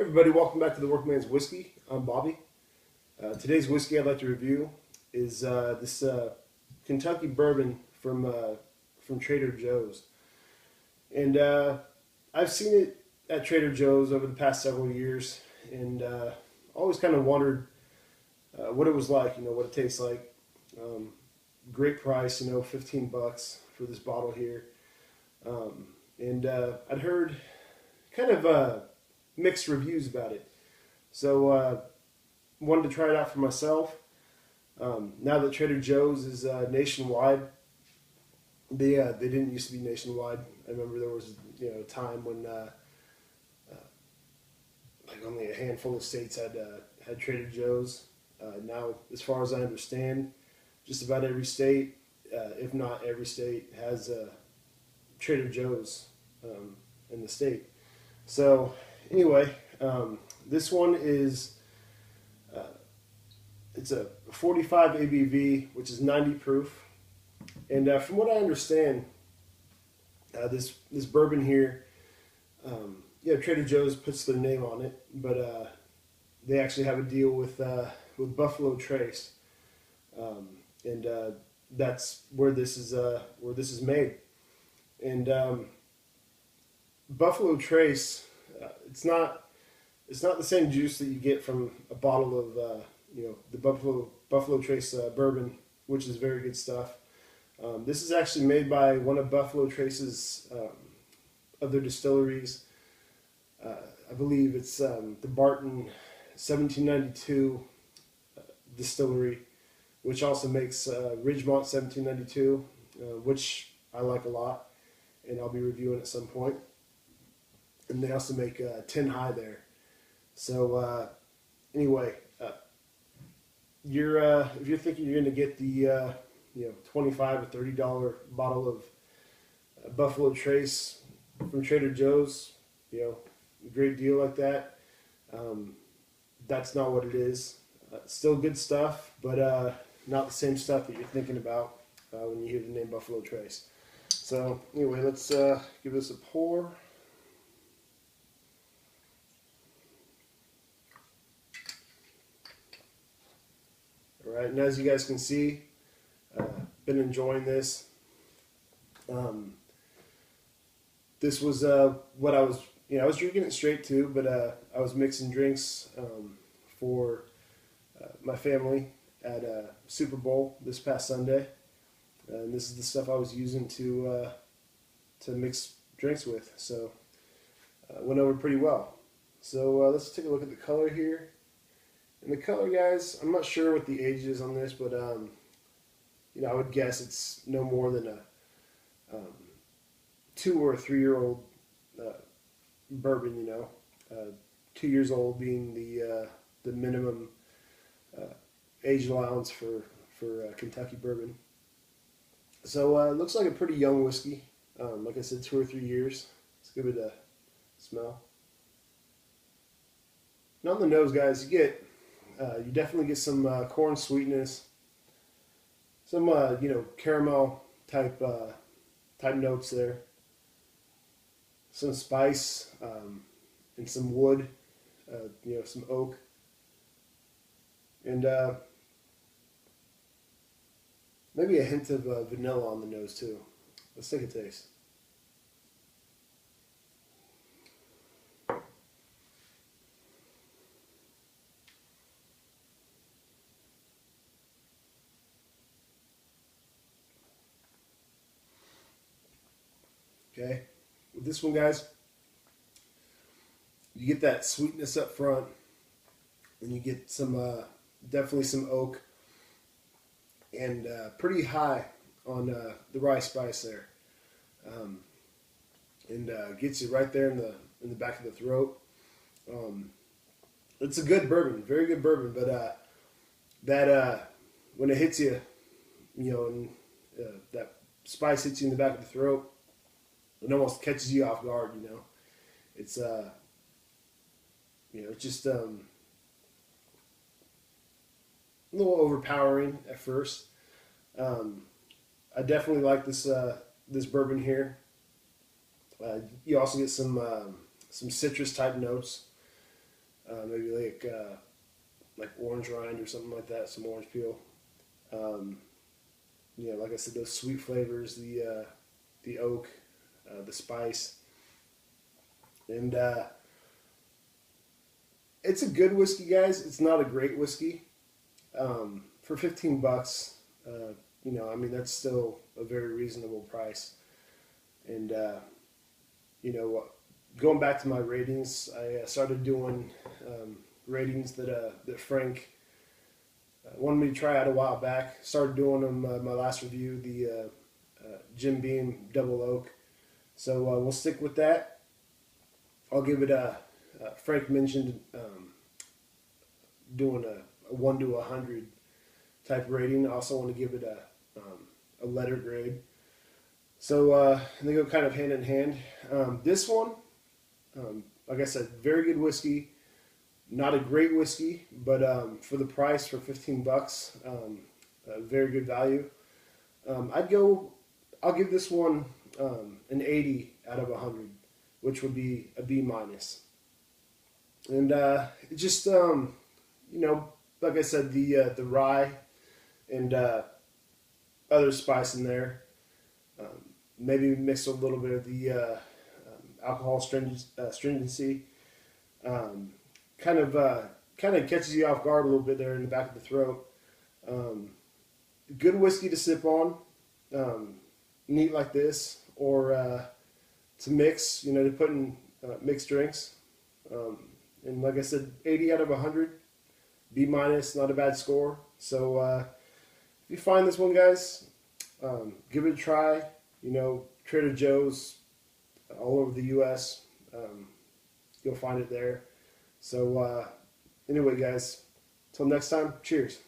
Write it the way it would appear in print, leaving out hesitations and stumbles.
everybody, welcome back to the Workman's Whiskey. I'm Bobby. Today's whiskey I'd like to review is this Kentucky bourbon from Trader Joe's. And I've seen it at Trader Joe's over the past several years, and always kind of wondered what it was like, what it tastes like. Great price, $15 for this bottle here. And I'd heard kind of mixed reviews about it. So wanted to try it out for myself. Now that Trader Joe's is nationwide, they didn't used to be nationwide. I remember there was a time when like only a handful of states had Trader Joe's. Now, as far as I understand, just about every state, if not every state, has Trader Joe's in the state. So anyway, this one is it's a 45 ABV, which is 90 proof, and from what I understand, this bourbon here, Trader Joe's puts their name on it, but they actually have a deal with Buffalo Trace, and that's where this is made. And Buffalo Trace, it's not the same juice that you get from a bottle of the Buffalo Trace bourbon, which is very good stuff. This is actually made by one of Buffalo Trace's other distilleries. I believe it's the Barton 1792 distillery, which also makes Ridgemont 1792, which I like a lot, and I'll be reviewing at some point. And they also make 10 High there. So anyway, if you're thinking you're going to get the $25 or $30 bottle of Buffalo Trace from Trader Joe's, a great deal like that, that's not what it is. Still good stuff, but not the same stuff that you're thinking about when you hear the name Buffalo Trace. So anyway, let's give this a pour. All right, and as you guys can see, been enjoying this. This was what I was, I was drinking it straight too, but I was mixing drinks for my family at Super Bowl this past Sunday, and this is the stuff I was using to mix drinks with. So went over pretty well. So let's take a look at the color here. And the color, guys, I'm not sure what the age is on this, but I would guess it's no more than a 2 or 3 year old bourbon. 2 years old being the minimum age allowance for Kentucky bourbon. So it looks like a pretty young whiskey. Like I said, 2 or 3 years. Let's give it a smell. And on the nose, guys, you definitely get some corn sweetness, some caramel type notes there, some spice, and some wood, some oak, and maybe a hint of vanilla on the nose too. Let's take a taste. Okay, with this one, guys, you get that sweetness up front, and you get some definitely some oak, and pretty high on the rye spice there, and gets you right there in the back of the throat. It's a good bourbon, very good bourbon, but that when it hits you, and that spice hits you in the back of the throat, it almost catches you off guard. It's it's just a little overpowering at first. I definitely like this bourbon here. You also get some citrus type notes, maybe like orange rind or something like that, some orange peel. Um, like I said, those sweet flavors, the oak, the spice, and it's a good whiskey, guys. It's not a great whiskey. For $15, I mean that's still a very reasonable price. And you know, going back to my ratings, I started doing ratings that Frank wanted me to try out a while back. Started doing them. My last review, the Jim Beam Double Oak. So we'll stick with that. I'll give it a. Frank mentioned doing a 1 to 100 type rating. I also want to give it a letter grade. So they go kind of hand in hand. This one, like I said, very good whiskey. Not a great whiskey, but for the price, for $15, very good value. I'll give this one an 80 out of 100, which would be a B minus. And just like I said, the rye and other spice in there. Maybe mix a little bit of the alcohol stringency. Kind of catches you off guard a little bit there in the back of the throat. Good whiskey to sip on, neat like this, or to mix. To put in mixed drinks. And like I said, 80 out of 100, B minus, not a bad score. So if you find this one, guys, give it a try. Trader Joe's all over the U.S. You'll find it there. So anyway, guys, till next time, cheers.